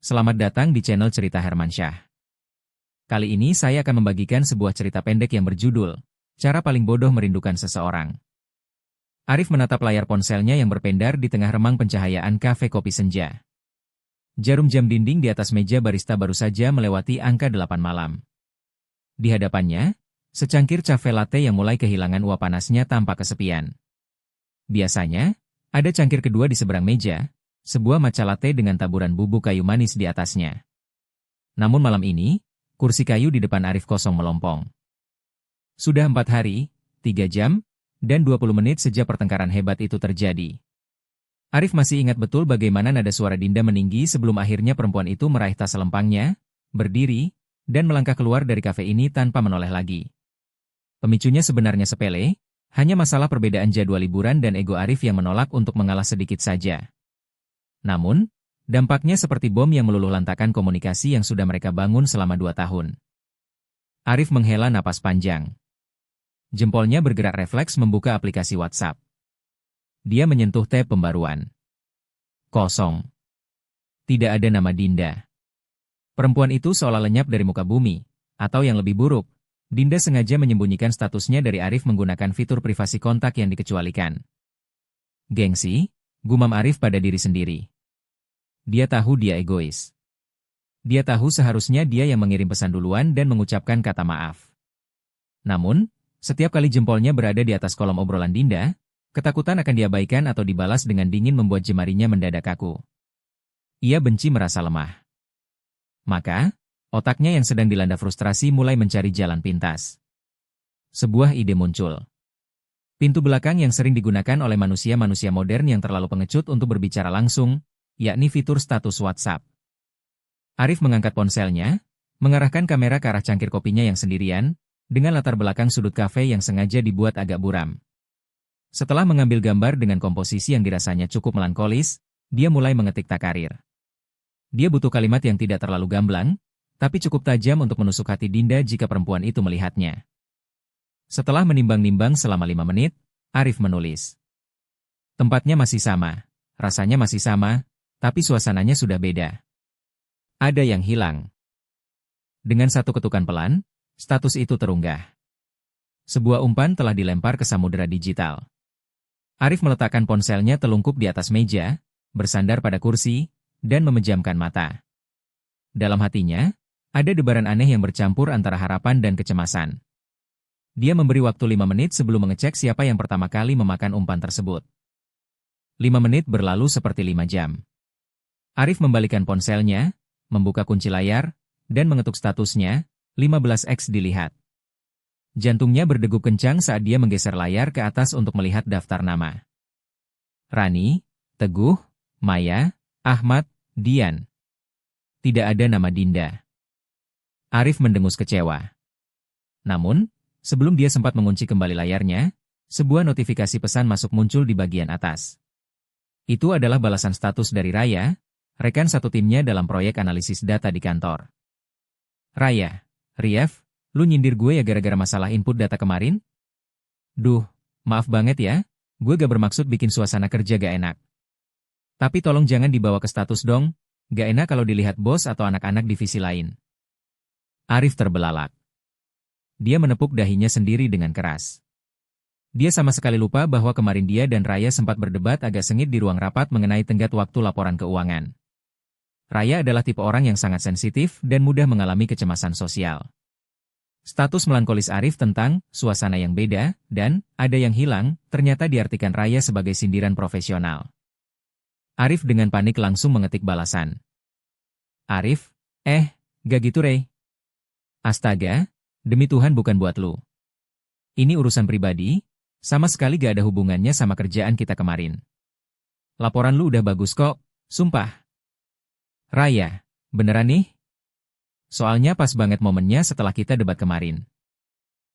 Selamat datang di channel Cerita Hermansyah. Kali ini saya akan membagikan sebuah cerita pendek yang berjudul, Cara Paling Bodoh Merindukan Seseorang. Arif menatap layar ponselnya yang berpendar di tengah remang pencahayaan kafe kopi senja. Jarum jam dinding di atas meja barista baru saja melewati angka 8 malam. Di hadapannya, secangkir cafe latte yang mulai kehilangan uap panasnya tanpa kesepian. Biasanya, ada cangkir kedua di seberang meja, sebuah matcha latte dengan taburan bubuk kayu manis di atasnya. Namun malam ini, kursi kayu di depan Arif kosong melompong. Sudah 4 hari, 3 jam, dan 20 menit sejak pertengkaran hebat itu terjadi. Arif masih ingat betul bagaimana nada suara Dinda meninggi sebelum akhirnya perempuan itu meraih tas selempangnya, berdiri, dan melangkah keluar dari kafe ini tanpa menoleh lagi. Pemicunya sebenarnya sepele, hanya masalah perbedaan jadwal liburan dan ego Arif yang menolak untuk mengalah sedikit saja. Namun, dampaknya seperti bom yang meluluh lantakan komunikasi yang sudah mereka bangun selama 2 tahun. Arif menghela napas panjang. Jempolnya bergerak refleks membuka aplikasi WhatsApp. Dia menyentuh tab pembaruan. Kosong. Tidak ada nama Dinda. Perempuan itu seolah lenyap dari muka bumi, atau yang lebih buruk, Dinda sengaja menyembunyikan statusnya dari Arif menggunakan fitur privasi kontak yang dikecualikan. Gengsi, gumam Arif pada diri sendiri. Dia tahu dia egois. Dia tahu seharusnya dia yang mengirim pesan duluan dan mengucapkan kata maaf. Namun, setiap kali jempolnya berada di atas kolom obrolan Dinda, ketakutan akan diabaikan atau dibalas dengan dingin membuat jemarinya mendadak kaku. Ia benci merasa lemah. Maka, otaknya yang sedang dilanda frustrasi mulai mencari jalan pintas. Sebuah ide muncul. Pintu belakang yang sering digunakan oleh manusia-manusia modern yang terlalu pengecut untuk berbicara langsung, yakni fitur status WhatsApp. Arif mengangkat ponselnya, mengarahkan kamera ke arah cangkir kopinya yang sendirian, dengan latar belakang sudut kafe yang sengaja dibuat agak buram. Setelah mengambil gambar dengan komposisi yang dirasanya cukup melankolis, dia mulai mengetik takarir. Dia butuh kalimat yang tidak terlalu gamblang, tapi cukup tajam untuk menusuk hati Dinda jika perempuan itu melihatnya. Setelah menimbang-nimbang selama 5 menit, Arif menulis. Tempatnya masih sama, rasanya masih sama, tapi suasananya sudah beda. Ada yang hilang. Dengan satu ketukan pelan, status itu terunggah. Sebuah umpan telah dilempar ke samudera digital. Arif meletakkan ponselnya telungkup di atas meja, bersandar pada kursi, dan memejamkan mata. Dalam hatinya, ada debaran aneh yang bercampur antara harapan dan kecemasan. Dia memberi waktu 5 menit sebelum mengecek siapa yang pertama kali memakan umpan tersebut. 5 menit berlalu seperti 5 jam. Arif membalikan ponselnya, membuka kunci layar, dan mengetuk statusnya, 15x dilihat. Jantungnya berdegup kencang saat dia menggeser layar ke atas untuk melihat daftar nama. Rani, Teguh, Maya, Ahmad, Dian. Tidak ada nama Dinda. Arif mendengus kecewa. Namun, sebelum dia sempat mengunci kembali layarnya, sebuah notifikasi pesan masuk muncul di bagian atas. Itu adalah balasan status dari Raya, rekan satu timnya dalam proyek analisis data di kantor. Raya, Rief, lu nyindir gue ya gara-gara masalah input data kemarin? Duh, maaf banget ya, gue gak bermaksud bikin suasana kerja gak enak. Tapi tolong jangan dibawa ke status dong, gak enak kalau dilihat bos atau anak-anak divisi lain. Arif terbelalak. Dia menepuk dahinya sendiri dengan keras. Dia sama sekali lupa bahwa kemarin dia dan Raya sempat berdebat agak sengit di ruang rapat mengenai tenggat waktu laporan keuangan. Raya adalah tipe orang yang sangat sensitif dan mudah mengalami kecemasan sosial. Status melankolis Arif tentang suasana yang beda dan ada yang hilang ternyata diartikan Raya sebagai sindiran profesional. Arif dengan panik langsung mengetik balasan. Arif, gak gitu Rey. Astaga, demi Tuhan bukan buat lu. Ini urusan pribadi, sama sekali gak ada hubungannya sama kerjaan kita kemarin. Laporan lu udah bagus kok, sumpah. Raya, beneran nih? Soalnya pas banget momennya setelah kita debat kemarin.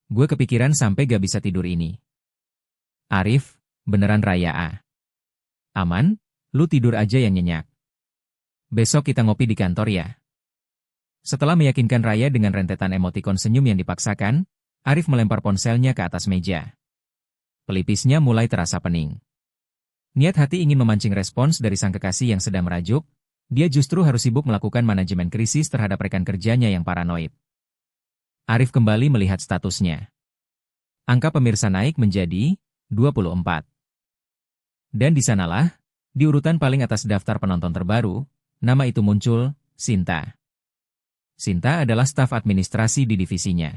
Gue kepikiran sampai gak bisa tidur ini. Arif, beneran Raya ah. Aman, lu tidur aja yang nyenyak. Besok kita ngopi di kantor ya. Setelah meyakinkan Raya dengan rentetan emotikon senyum yang dipaksakan, Arif melempar ponselnya ke atas meja. Pelipisnya mulai terasa pening. Niat hati ingin memancing respons dari sang kekasih yang sedang merajuk, Dia justru harus sibuk melakukan manajemen krisis terhadap rekan kerjanya yang paranoid. Arif kembali melihat statusnya. Angka pemirsa naik menjadi 24. Dan di sanalah, di urutan paling atas daftar penonton terbaru, nama itu muncul, Sinta. Sinta adalah staf administrasi di divisinya.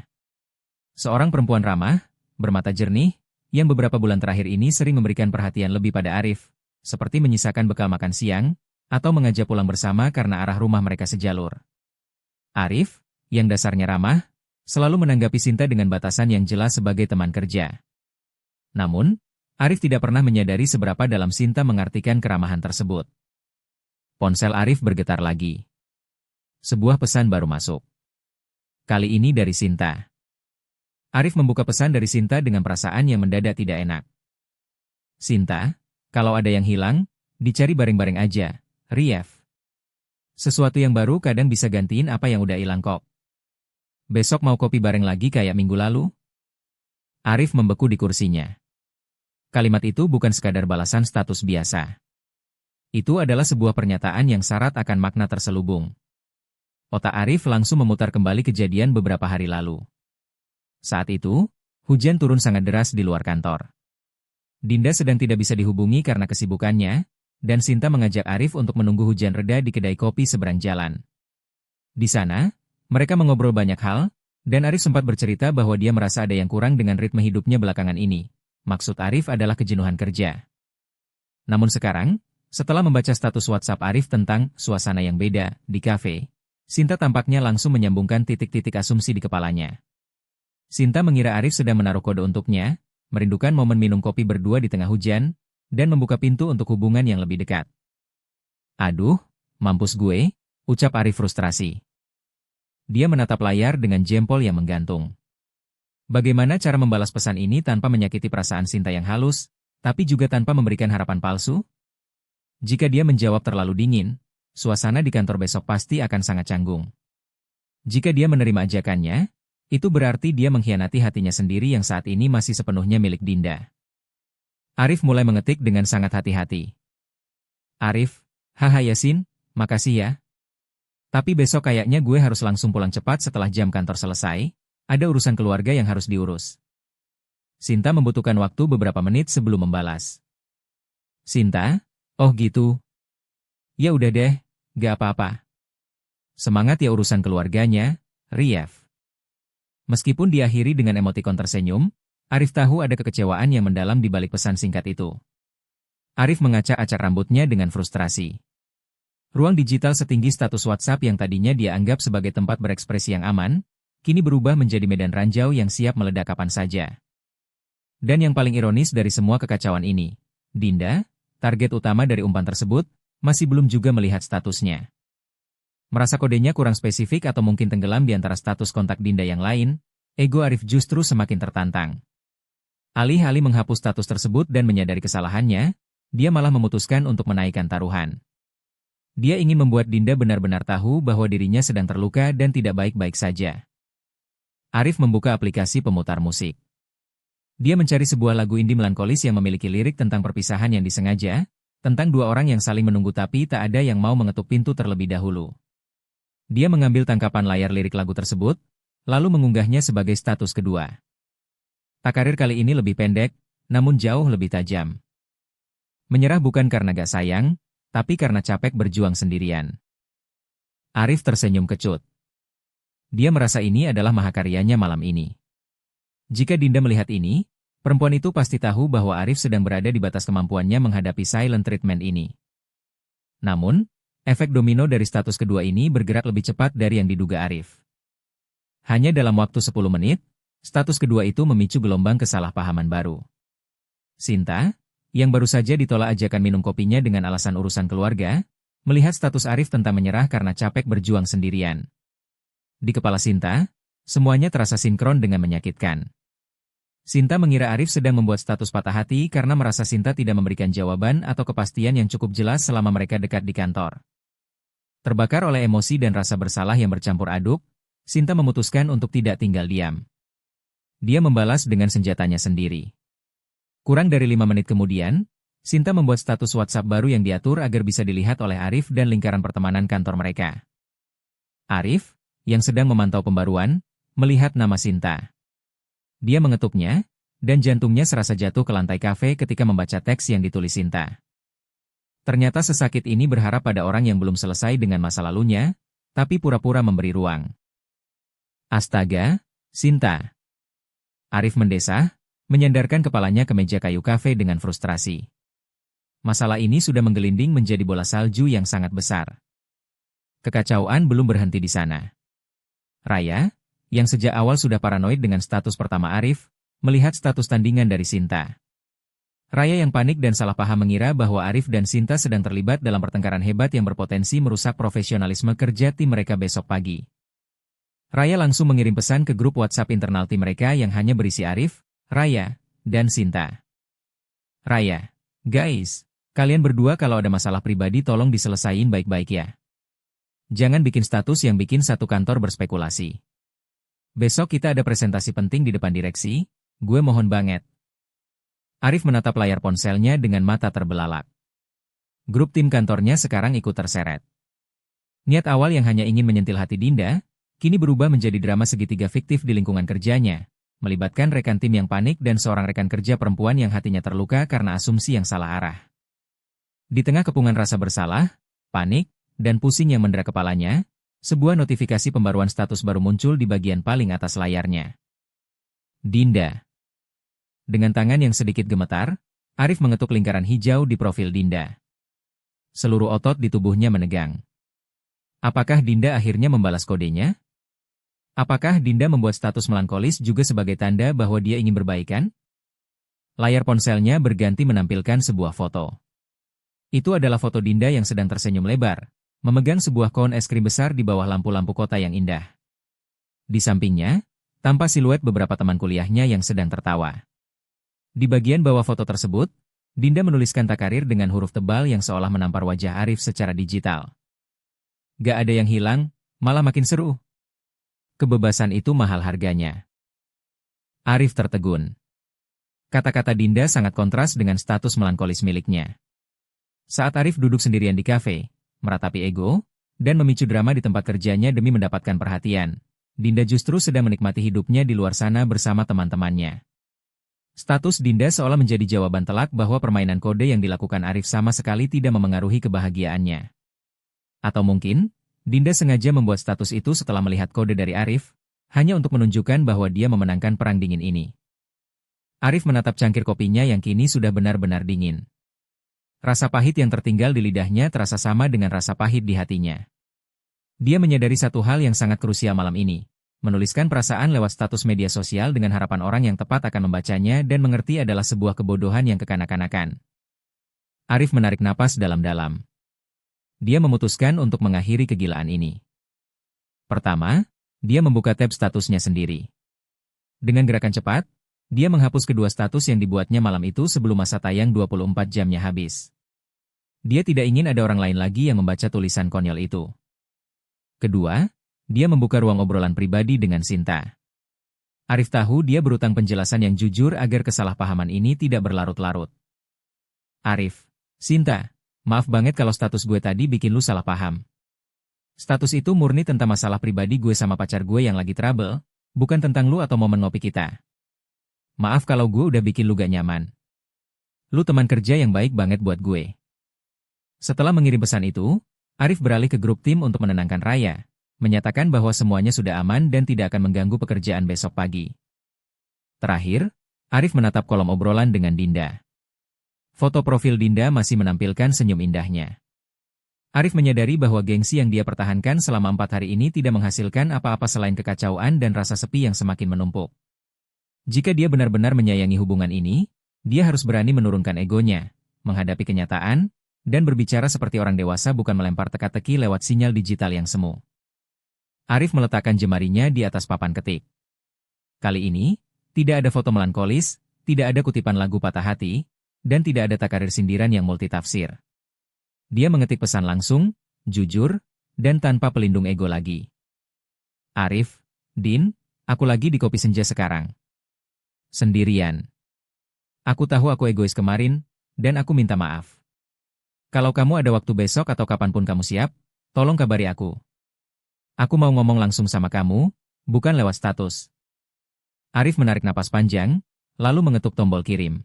Seorang perempuan ramah, bermata jernih, yang beberapa bulan terakhir ini sering memberikan perhatian lebih pada Arif, seperti menyisakan bekal makan siang, atau mengajak pulang bersama karena arah rumah mereka sejalur. Arif, yang dasarnya ramah, selalu menanggapi Sinta dengan batasan yang jelas sebagai teman kerja. Namun, Arif tidak pernah menyadari seberapa dalam Sinta mengartikan keramahan tersebut. Ponsel Arif bergetar lagi. Sebuah pesan baru masuk. Kali ini dari Sinta. Arif membuka pesan dari Sinta dengan perasaan yang mendadak tidak enak. Sinta, kalau ada yang hilang, dicari bareng-bareng aja. Rief. Sesuatu yang baru kadang bisa gantiin apa yang udah hilang kok. Besok mau kopi bareng lagi kayak minggu lalu? Arif membeku di kursinya. Kalimat itu bukan sekadar balasan status biasa. Itu adalah sebuah pernyataan yang syarat akan makna terselubung. Otak Arif langsung memutar kembali kejadian beberapa hari lalu. Saat itu, hujan turun sangat deras di luar kantor. Dinda sedang tidak bisa dihubungi karena kesibukannya, dan Sinta mengajak Arif untuk menunggu hujan reda di kedai kopi seberang jalan. Di sana, mereka mengobrol banyak hal, dan Arif sempat bercerita bahwa dia merasa ada yang kurang dengan ritme hidupnya belakangan ini. Maksud Arif adalah kejenuhan kerja. Namun sekarang, setelah membaca status WhatsApp Arif tentang suasana yang beda di kafe, Sinta tampaknya langsung menyambungkan titik-titik asumsi di kepalanya. Sinta mengira Arif sedang menaruh kode untuknya, merindukan momen minum kopi berdua di tengah hujan, dan membuka pintu untuk hubungan yang lebih dekat. Aduh, mampus gue, ucap Arif frustrasi. Dia menatap layar dengan jempol yang menggantung. Bagaimana cara membalas pesan ini tanpa menyakiti perasaan Sinta yang halus, tapi juga tanpa memberikan harapan palsu? Jika dia menjawab terlalu dingin, suasana di kantor besok pasti akan sangat canggung. Jika dia menerima ajakannya, itu berarti dia mengkhianati hatinya sendiri yang saat ini masih sepenuhnya milik Dinda. Arif mulai mengetik dengan sangat hati-hati. Arif, haha Yasin, makasih ya. Tapi besok kayaknya gue harus langsung pulang cepat setelah jam kantor selesai, ada urusan keluarga yang harus diurus. Sinta membutuhkan waktu beberapa menit sebelum membalas. Sinta, oh gitu. Ya udah deh, gak apa-apa. Semangat ya urusan keluarganya, Rief. Meskipun diakhiri dengan emotikon tersenyum, Arif tahu ada kekecewaan yang mendalam di balik pesan singkat itu. Arif mengacak-acak rambutnya dengan frustrasi. Ruang digital setinggi status WhatsApp yang tadinya dia anggap sebagai tempat berekspresi yang aman, kini berubah menjadi medan ranjau yang siap meledak kapan saja. Dan yang paling ironis dari semua kekacauan ini, Dinda, target utama dari umpan tersebut, masih belum juga melihat statusnya. Merasa kodenya kurang spesifik atau mungkin tenggelam di antara status kontak Dinda yang lain, ego Arif justru semakin tertantang. Alih-alih menghapus status tersebut dan menyadari kesalahannya, dia malah memutuskan untuk menaikkan taruhan. Dia ingin membuat Dinda benar-benar tahu bahwa dirinya sedang terluka dan tidak baik-baik saja. Arif membuka aplikasi pemutar musik. Dia mencari sebuah lagu indie melankolis yang memiliki lirik tentang perpisahan yang disengaja, tentang dua orang yang saling menunggu tapi tak ada yang mau mengetuk pintu terlebih dahulu. Dia mengambil tangkapan layar lirik lagu tersebut, lalu mengunggahnya sebagai status kedua. Takarir kali ini lebih pendek, namun jauh lebih tajam. Menyerah bukan karena gak sayang, tapi karena capek berjuang sendirian. Arif tersenyum kecut. Dia merasa ini adalah mahakaryanya malam ini. Jika Dinda melihat ini, perempuan itu pasti tahu bahwa Arif sedang berada di batas kemampuannya menghadapi silent treatment ini. Namun, efek domino dari status kedua ini bergerak lebih cepat dari yang diduga Arif. Hanya dalam waktu 10 menit, status kedua itu memicu gelombang kesalahpahaman baru. Sinta, yang baru saja ditolak ajakan minum kopinya dengan alasan urusan keluarga, melihat status Arif tentang menyerah karena capek berjuang sendirian. Di kepala Sinta, semuanya terasa sinkron dengan menyakitkan. Sinta mengira Arif sedang membuat status patah hati karena merasa Sinta tidak memberikan jawaban atau kepastian yang cukup jelas selama mereka dekat di kantor. Terbakar oleh emosi dan rasa bersalah yang bercampur aduk, Sinta memutuskan untuk tidak tinggal diam. Dia membalas dengan senjatanya sendiri. Kurang dari 5 menit kemudian, Sinta membuat status WhatsApp baru yang diatur agar bisa dilihat oleh Arif dan lingkaran pertemanan kantor mereka. Arif, yang sedang memantau pembaruan, melihat nama Sinta. Dia mengetuknya, dan jantungnya serasa jatuh ke lantai kafe ketika membaca teks yang ditulis Sinta. Ternyata sesakit ini berharap pada orang yang belum selesai dengan masa lalunya, tapi pura-pura memberi ruang. Astaga, Sinta. Arif mendesah, menyandarkan kepalanya ke meja kayu kafe dengan frustrasi. Masalah ini sudah menggelinding menjadi bola salju yang sangat besar. Kekacauan belum berhenti di sana. Raya, yang sejak awal sudah paranoid dengan status pertama Arif, melihat status tandingan dari Sinta. Raya yang panik dan salah paham mengira bahwa Arif dan Sinta sedang terlibat dalam pertengkaran hebat yang berpotensi merusak profesionalisme kerja tim mereka besok pagi. Raya langsung mengirim pesan ke grup WhatsApp internal tim mereka yang hanya berisi Arif, Raya, dan Sinta. Raya, guys, kalian berdua kalau ada masalah pribadi tolong diselesain baik-baik ya. Jangan bikin status yang bikin satu kantor berspekulasi. Besok kita ada presentasi penting di depan direksi, gue mohon banget. Arif menatap layar ponselnya dengan mata terbelalak. Grup tim kantornya sekarang ikut terseret. Niat awal yang hanya ingin menyentil hati Dinda, kini berubah menjadi drama segitiga fiktif di lingkungan kerjanya, melibatkan rekan tim yang panik dan seorang rekan kerja perempuan yang hatinya terluka karena asumsi yang salah arah. Di tengah kepungan rasa bersalah, panik, dan pusing yang mendera kepalanya, sebuah notifikasi pembaruan status baru muncul di bagian paling atas layarnya. Dinda. Dengan tangan yang sedikit gemetar, Arif mengetuk lingkaran hijau di profil Dinda. Seluruh otot di tubuhnya menegang. Apakah Dinda akhirnya membalas kodenya? Apakah Dinda membuat status melankolis juga sebagai tanda bahwa dia ingin berbaikan? Layar ponselnya berganti menampilkan sebuah foto. Itu adalah foto Dinda yang sedang tersenyum lebar, memegang sebuah kon es krim besar di bawah lampu-lampu kota yang indah. Di sampingnya, tampak siluet beberapa teman kuliahnya yang sedang tertawa. Di bagian bawah foto tersebut, Dinda menuliskan takarir dengan huruf tebal yang seolah menampar wajah Arif secara digital. Gak ada yang hilang, malah makin seru. Kebebasan itu mahal harganya. Arif tertegun. Kata-kata Dinda sangat kontras dengan status melankolis miliknya. Saat Arif duduk sendirian di kafe, meratapi ego, dan memicu drama di tempat kerjanya demi mendapatkan perhatian, Dinda justru sedang menikmati hidupnya di luar sana bersama teman-temannya. Status Dinda seolah menjadi jawaban telak bahwa permainan kode yang dilakukan Arif sama sekali tidak memengaruhi kebahagiaannya. Atau mungkin, Dinda sengaja membuat status itu setelah melihat kode dari Arif, hanya untuk menunjukkan bahwa dia memenangkan perang dingin ini. Arif menatap cangkir kopinya yang kini sudah benar-benar dingin. Rasa pahit yang tertinggal di lidahnya terasa sama dengan rasa pahit di hatinya. Dia menyadari satu hal yang sangat krusial malam ini. Menuliskan perasaan lewat status media sosial dengan harapan orang yang tepat akan membacanya dan mengerti adalah sebuah kebodohan yang kekanak-kanakan. Arif menarik napas dalam-dalam. Dia memutuskan untuk mengakhiri kegilaan ini. Pertama, dia membuka tab statusnya sendiri. Dengan gerakan cepat, dia menghapus kedua status yang dibuatnya malam itu sebelum masa tayang 24 jamnya habis. Dia tidak ingin ada orang lain lagi yang membaca tulisan konyol itu. Kedua, dia membuka ruang obrolan pribadi dengan Sinta. Arif tahu dia berutang penjelasan yang jujur agar kesalahpahaman ini tidak berlarut-larut. Arif, Sinta, maaf banget kalau status gue tadi bikin lu salah paham. Status itu murni tentang masalah pribadi gue sama pacar gue yang lagi trouble, bukan tentang lu atau momen ngopi kita. Maaf kalau gue udah bikin lu gak nyaman. Lu teman kerja yang baik banget buat gue. Setelah mengirim pesan itu, Arif beralih ke grup tim untuk menenangkan Raya, menyatakan bahwa semuanya sudah aman dan tidak akan mengganggu pekerjaan besok pagi. Terakhir, Arif menatap kolom obrolan dengan Dinda. Foto profil Dinda masih menampilkan senyum indahnya. Arif menyadari bahwa gengsi yang dia pertahankan selama 4 hari ini tidak menghasilkan apa-apa selain kekacauan dan rasa sepi yang semakin menumpuk. Jika dia benar-benar menyayangi hubungan ini, dia harus berani menurunkan egonya, menghadapi kenyataan, dan berbicara seperti orang dewasa bukan melempar teka-teki lewat sinyal digital yang semu. Arif meletakkan jemarinya di atas papan ketik. Kali ini, tidak ada foto melankolis, tidak ada kutipan lagu patah hati, dan tidak ada takarir sindiran yang multitafsir. Dia mengetik pesan langsung, jujur, dan tanpa pelindung ego lagi. Arif, Din, aku lagi di Kopi Senja sekarang. Sendirian. Aku tahu aku egois kemarin, dan aku minta maaf. Kalau kamu ada waktu besok atau kapanpun kamu siap, tolong kabari aku. Aku mau ngomong langsung sama kamu, bukan lewat status. Arif menarik napas panjang, lalu mengetuk tombol kirim.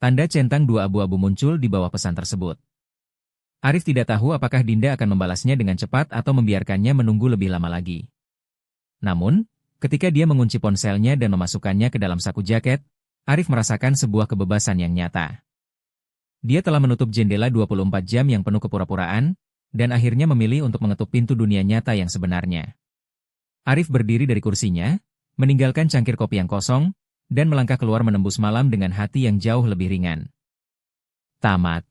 Tanda centang dua abu-abu muncul di bawah pesan tersebut. Arif tidak tahu apakah Dinda akan membalasnya dengan cepat atau membiarkannya menunggu lebih lama lagi. Namun, ketika dia mengunci ponselnya dan memasukkannya ke dalam saku jaket, Arif merasakan sebuah kebebasan yang nyata. Dia telah menutup jendela 24 jam yang penuh kepura-puraan, dan akhirnya memilih untuk mengetuk pintu dunia nyata yang sebenarnya. Arif berdiri dari kursinya, meninggalkan cangkir kopi yang kosong, dan melangkah keluar menembus malam dengan hati yang jauh lebih ringan. Tamat.